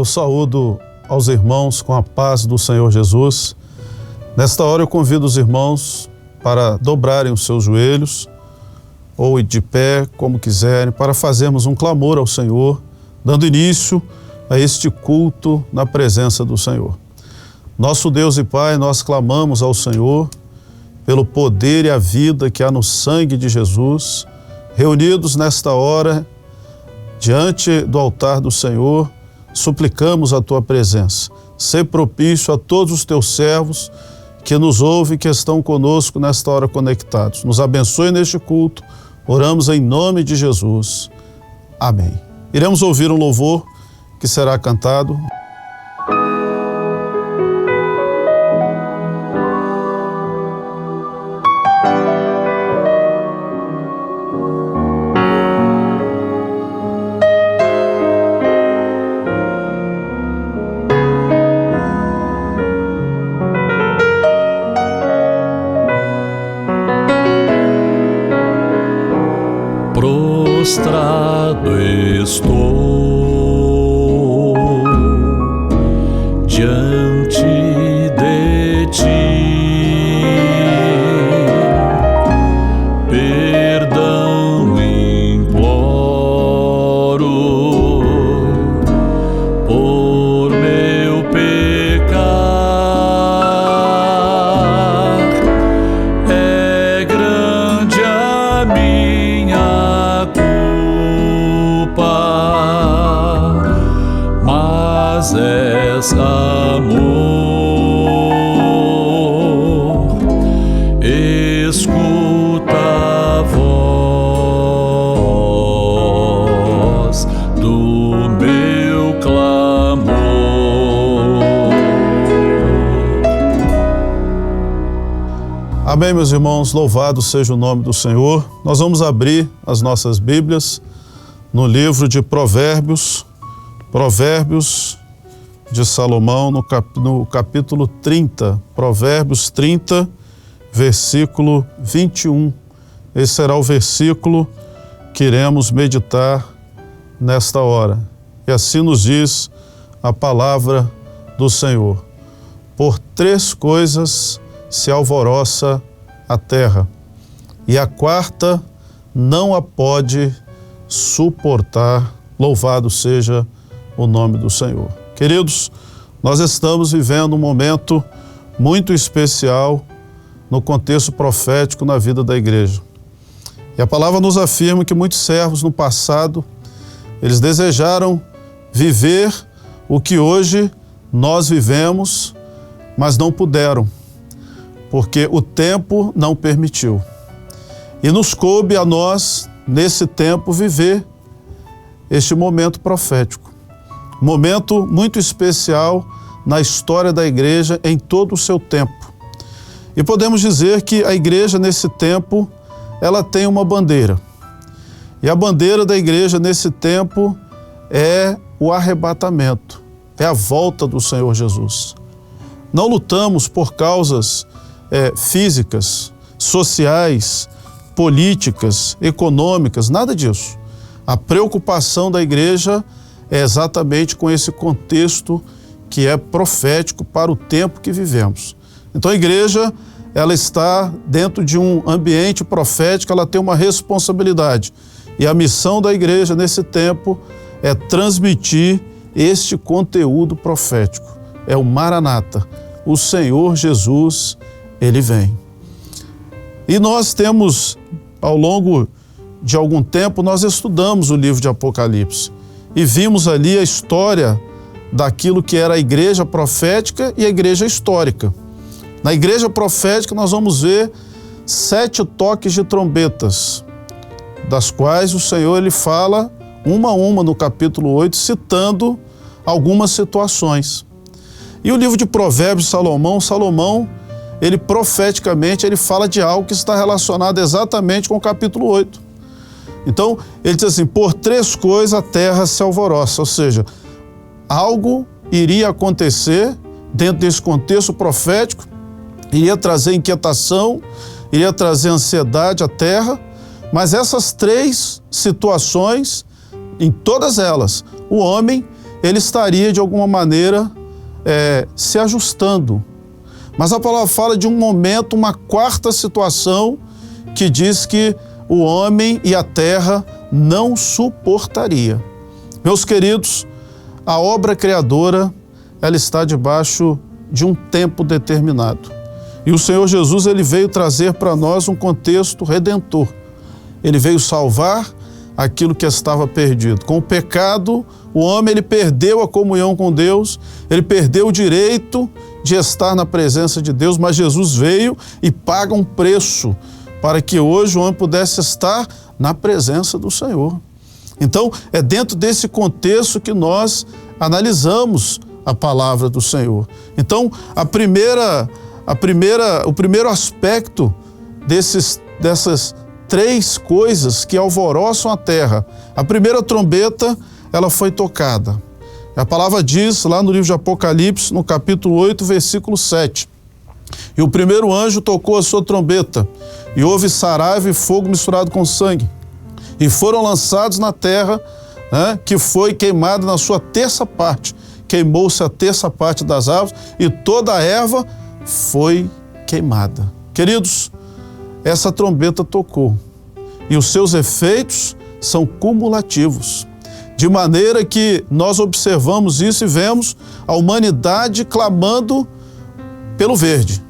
saúdo aos irmãos com a paz do Senhor Jesus. Nesta hora eu convido os irmãos para dobrarem os seus joelhos ou de pé, como quiserem, para fazermos um clamor ao Senhor, dando início a este culto na presença do Senhor. Nosso Deus e Pai, nós clamamos ao Senhor pelo poder e a vida que há no sangue de Jesus, reunidos nesta hora, diante do altar do Senhor, suplicamos a Tua presença. Sê propício a todos os Teus servos que nos ouvem e que estão conosco nesta hora conectados. Nos abençoe neste culto, oramos em nome de Jesus. Amém. Iremos ouvir um louvor que será cantado. Prostrado estou diante de Ti, perdão imploro por meu pecar. É grande a minha mas és amor, escuta a voz do meu clamor. Amém, meus irmãos, louvado seja o nome do Senhor. Nós vamos abrir as nossas Bíblias no livro de Provérbios de Salomão, no capítulo 30, Provérbios 30, versículo 21. Esse será o versículo que iremos meditar nesta hora. E assim nos diz a palavra do Senhor. Por 3 coisas se alvoroça a terra, e a quarta não a pode suportar. Louvado seja o nome do Senhor. Queridos, nós estamos vivendo um momento muito especial no contexto profético na vida da igreja. E a palavra nos afirma que muitos servos no passado, eles desejaram viver o que hoje nós vivemos, mas não puderam, porque o tempo não permitiu. E nos coube a nós, nesse tempo, viver este momento profético. Momento muito especial na história da igreja em todo o seu tempo. E podemos dizer que a igreja nesse tempo, ela tem uma bandeira. E a bandeira da igreja nesse tempo é o arrebatamento, é a volta do Senhor Jesus. Não lutamos por causas físicas, sociais, políticas, econômicas, nada disso. A preocupação da igreja é exatamente com esse contexto que é profético para o tempo que vivemos. Então a igreja, ela está dentro de um ambiente profético, ela tem uma responsabilidade. E a missão da igreja nesse tempo é transmitir este conteúdo profético. É o Maranata, o Senhor Jesus, Ele vem. E nós temos, ao longo de algum tempo, nós estudamos o livro de Apocalipse e vimos ali a história daquilo que era a igreja profética e a igreja histórica. Na igreja profética nós vamos ver 7 toques de trombetas, das quais o Senhor ele fala uma a uma no capítulo 8, citando algumas situações. E o livro de Provérbios de Salomão, ele profeticamente ele fala de algo que está relacionado exatamente com o capítulo 8. Então, ele diz assim, por 3 coisas a terra se alvoroça, ou seja, algo iria acontecer dentro desse contexto profético, iria trazer inquietação, iria trazer ansiedade à terra, mas essas 3 situações, em todas elas, o homem, ele estaria de alguma maneira se ajustando. Mas a palavra fala de um momento, uma quarta situação, que diz que o homem e a terra não suportaria. Meus queridos, a obra criadora, ela está debaixo de um tempo determinado. E o Senhor Jesus, ele veio trazer para nós um contexto redentor. Ele veio salvar aquilo que estava perdido. Com o pecado, o homem ele perdeu a comunhão com Deus, ele perdeu o direito de estar na presença de Deus, mas Jesus veio e paga um preço para que hoje o homem pudesse estar na presença do Senhor. Então, é dentro desse contexto que nós analisamos a palavra do Senhor. Então, o primeiro aspecto dessas três coisas que alvoroçam a terra. A primeira trombeta, ela foi tocada. A palavra diz lá no livro de Apocalipse, no capítulo 8, versículo 7. E o primeiro anjo tocou a sua trombeta, e houve saraiva e fogo misturado com sangue. E foram lançados na terra, que foi queimada na sua terça parte. Queimou-se a terça parte das árvores, e toda a erva foi queimada. Queridos, essa trombeta tocou, e os seus efeitos são cumulativos, de maneira que nós observamos isso e vemos a humanidade clamando pelo verde.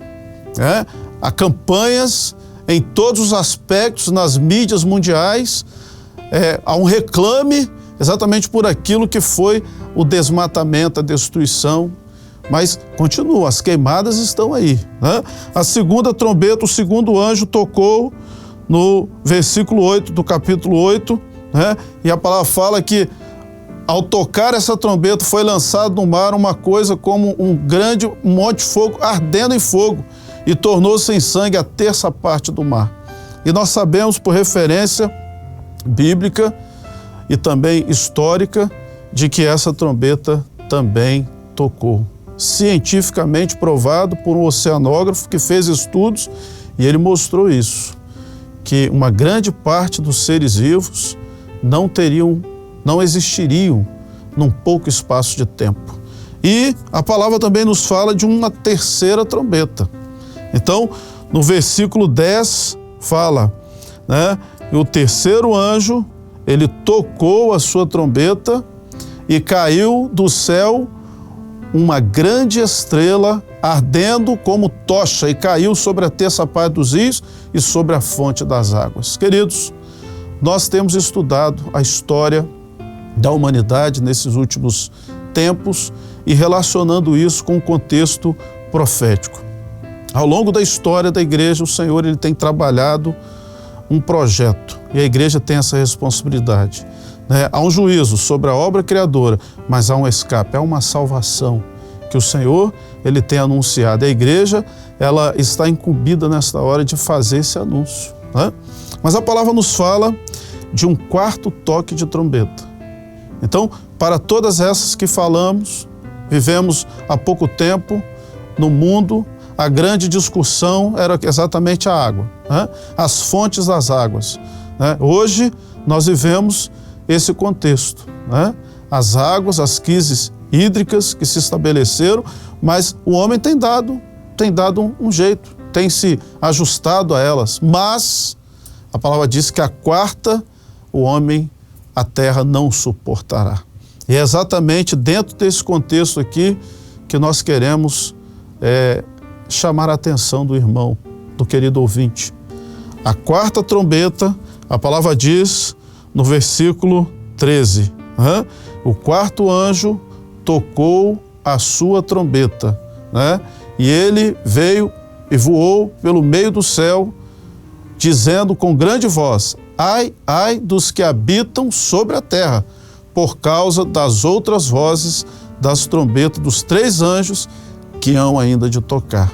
Há campanhas em todos os aspectos, nas mídias mundiais, há um reclame exatamente por aquilo que foi o desmatamento, a destruição, mas continua, as queimadas estão aí. A segunda trombeta, o segundo anjo tocou no versículo 8 do capítulo 8, e a palavra fala que ao tocar essa trombeta foi lançado no mar uma coisa como um grande monte de fogo ardendo em fogo, e tornou-se em sangue a terça parte do mar. E nós sabemos por referência bíblica e também histórica de que essa trombeta também tocou. Cientificamente provado por um oceanógrafo que fez estudos, e ele mostrou isso, que uma grande parte dos seres vivos não existiriam num pouco espaço de tempo. E a palavra também nos fala de uma terceira trombeta. Então, no versículo 10 fala, o terceiro anjo, ele tocou a sua trombeta e caiu do céu uma grande estrela ardendo como tocha, e caiu sobre a terça parte dos rios e sobre a fonte das águas. Queridos, nós temos estudado a história da humanidade nesses últimos tempos e relacionando isso com o contexto profético. Ao longo da história da igreja, o Senhor ele tem trabalhado um projeto, e a igreja tem essa responsabilidade. Há um juízo sobre a obra criadora, mas há um escape, há uma salvação que o Senhor ele tem anunciado. A igreja ela está incumbida nesta hora de fazer esse anúncio. Mas a palavra nos fala de um quarto toque de trombeta. Então, para todas essas que falamos, vivemos há pouco tempo no mundo, a grande discussão era exatamente a água, as fontes das águas. Hoje, nós vivemos esse contexto, as águas, as crises hídricas que se estabeleceram, mas o homem tem dado um jeito, tem se ajustado a elas, mas a palavra diz que a quarta, o homem, a terra não suportará. E é exatamente dentro desse contexto aqui que nós queremos chamar a atenção do irmão, do querido ouvinte. A quarta trombeta, a palavra diz no versículo 13, o quarto anjo tocou a sua trombeta, e ele veio e voou pelo meio do céu, dizendo com grande voz: ai, ai dos que habitam sobre a terra, por causa das outras vozes das trombetas dos três anjos que hão ainda de tocar.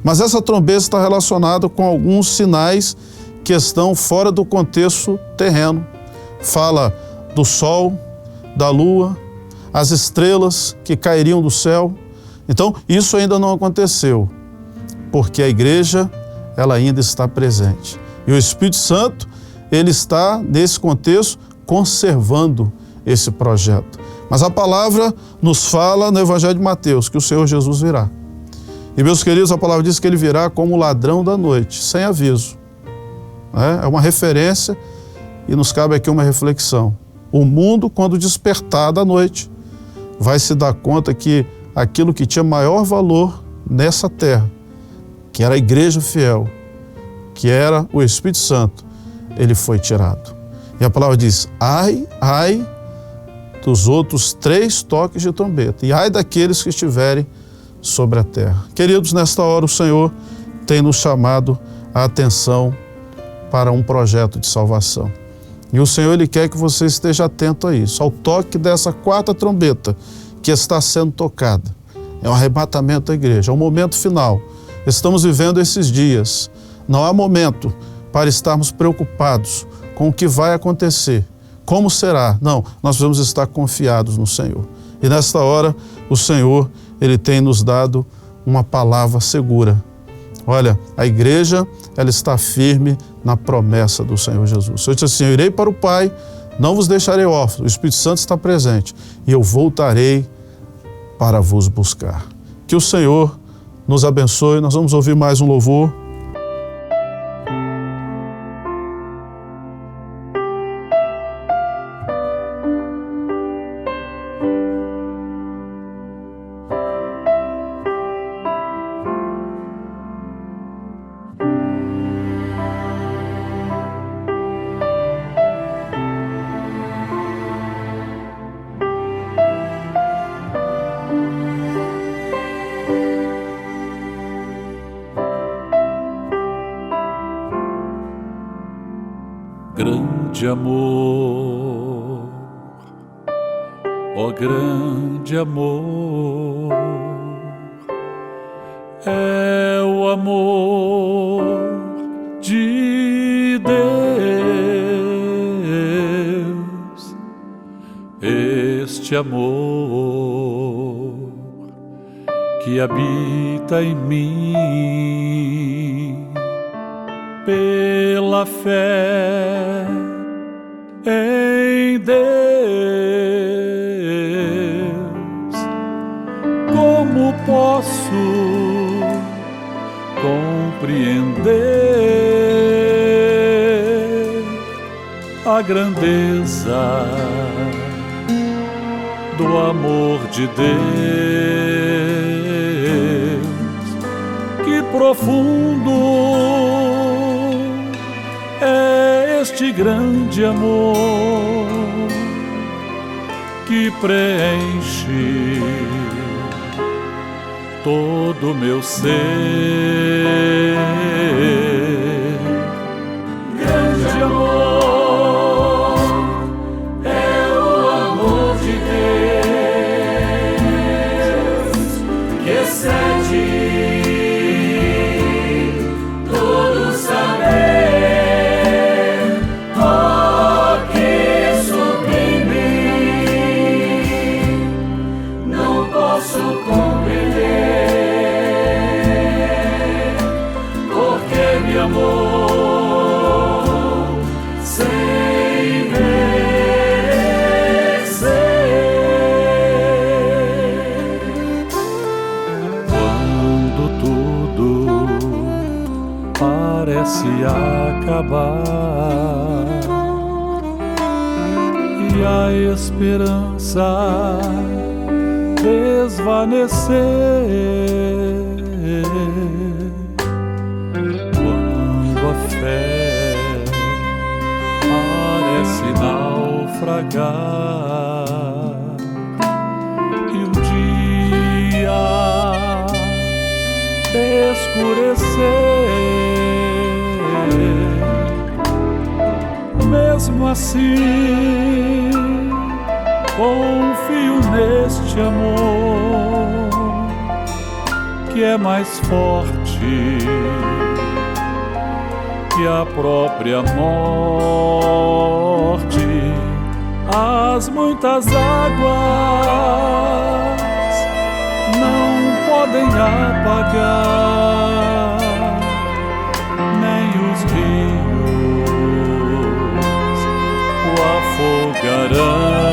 Mas essa trombeta está relacionada com alguns sinais que estão fora do contexto terreno. Fala do sol, da lua, as estrelas que cairiam do céu. Então, isso ainda não aconteceu, porque a igreja, ela ainda está presente. E o Espírito Santo, ele está, nesse contexto, conservando esse projeto. Mas a palavra nos fala no Evangelho de Mateus que o Senhor Jesus virá. E, meus queridos, a palavra diz que ele virá como ladrão da noite, sem aviso. É uma referência e nos cabe aqui uma reflexão. O mundo, quando despertar da noite, vai se dar conta que aquilo que tinha maior valor nessa terra, que era a igreja fiel, que era o Espírito Santo, ele foi tirado. E a palavra diz, ai, ai dos outros 3 toques de trombeta, e ai daqueles que estiverem sobre a terra. Queridos, nesta hora o Senhor tem nos chamado a atenção para um projeto de salvação. E o Senhor, ele quer que você esteja atento a isso, ao toque dessa 4ª trombeta que está sendo tocada. É um arrebatamento da igreja, é um momento final. Estamos vivendo esses dias. Não há momento para estarmos preocupados com o que vai acontecer. Como será? Não, nós devemos estar confiados no Senhor. E nesta hora, o Senhor, ele tem nos dado uma palavra segura. Olha, a igreja, ela está firme na promessa do Senhor Jesus. O Senhor disse assim, eu irei para o Pai, não vos deixarei órfãos, o Espírito Santo está presente, e eu voltarei para vos buscar. Que o Senhor nos abençoe. Nós vamos ouvir mais um louvor. Grande amor, ó grande amor, é o amor de Deus, este amor que habita em mim. Pela fé em Deus, como posso compreender a grandeza do amor de Deus? Que profundo é este grande amor que preenche todo o meu ser. Grande amor é o amor de Deus que excede todo saber. Parece acabar e a esperança desvanecer, quando a fé parece naufragar e um dia escurecer. Mesmo assim, confio neste amor que é mais forte que a própria morte. As muitas águas não podem apagar, nem os rios o afogarão.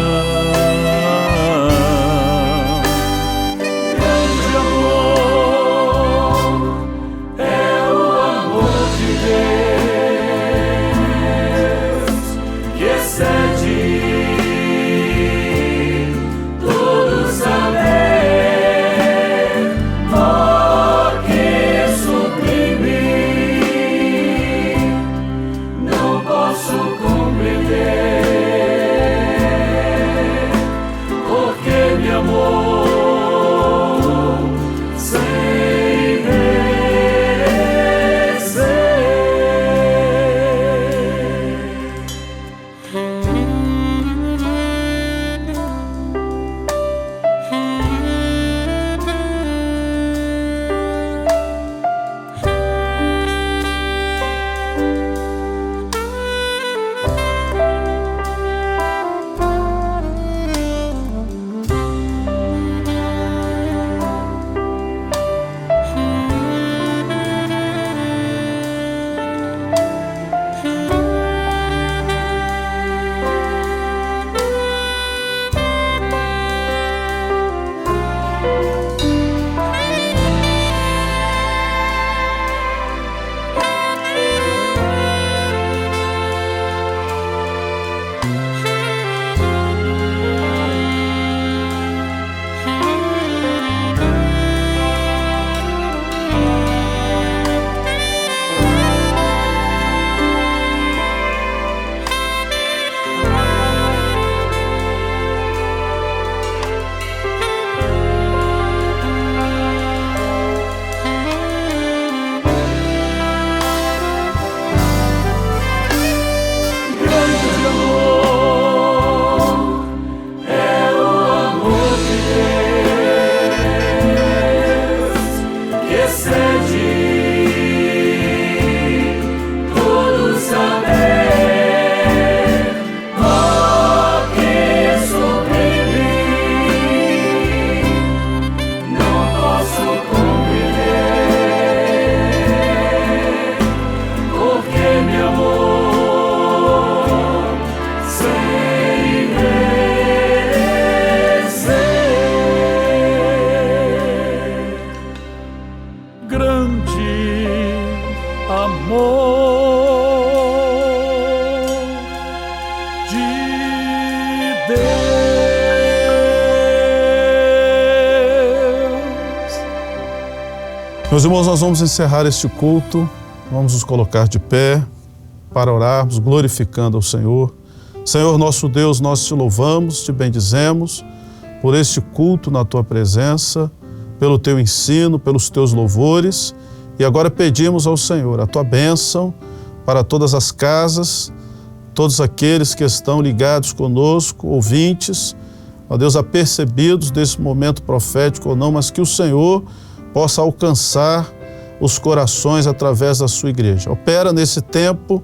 grande amor de Deus. Meus irmãos, nós vamos encerrar este culto, vamos nos colocar de pé para orarmos, glorificando ao Senhor. Senhor nosso Deus, nós te louvamos, te bendizemos por este culto na tua presença, pelo teu ensino, pelos teus louvores, e agora pedimos ao Senhor a tua bênção para todas as casas, todos aqueles que estão ligados conosco, ouvintes, ó Deus, apercebidos desse momento profético ou não, mas que o Senhor possa alcançar os corações através da sua igreja. Opera nesse tempo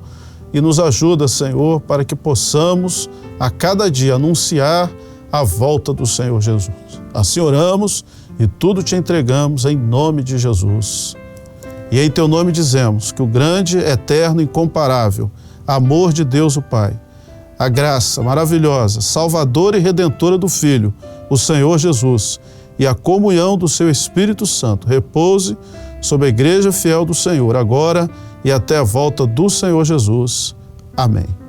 e nos ajuda, Senhor, para que possamos a cada dia anunciar a volta do Senhor Jesus. Assim oramos e tudo te entregamos em nome de Jesus. E em teu nome dizemos que o grande, eterno, incomparável amor de Deus o Pai, a graça maravilhosa, salvadora e redentora do Filho, o Senhor Jesus, e a comunhão do seu Espírito Santo repouse sobre a igreja fiel do Senhor, agora e até a volta do Senhor Jesus. Amém.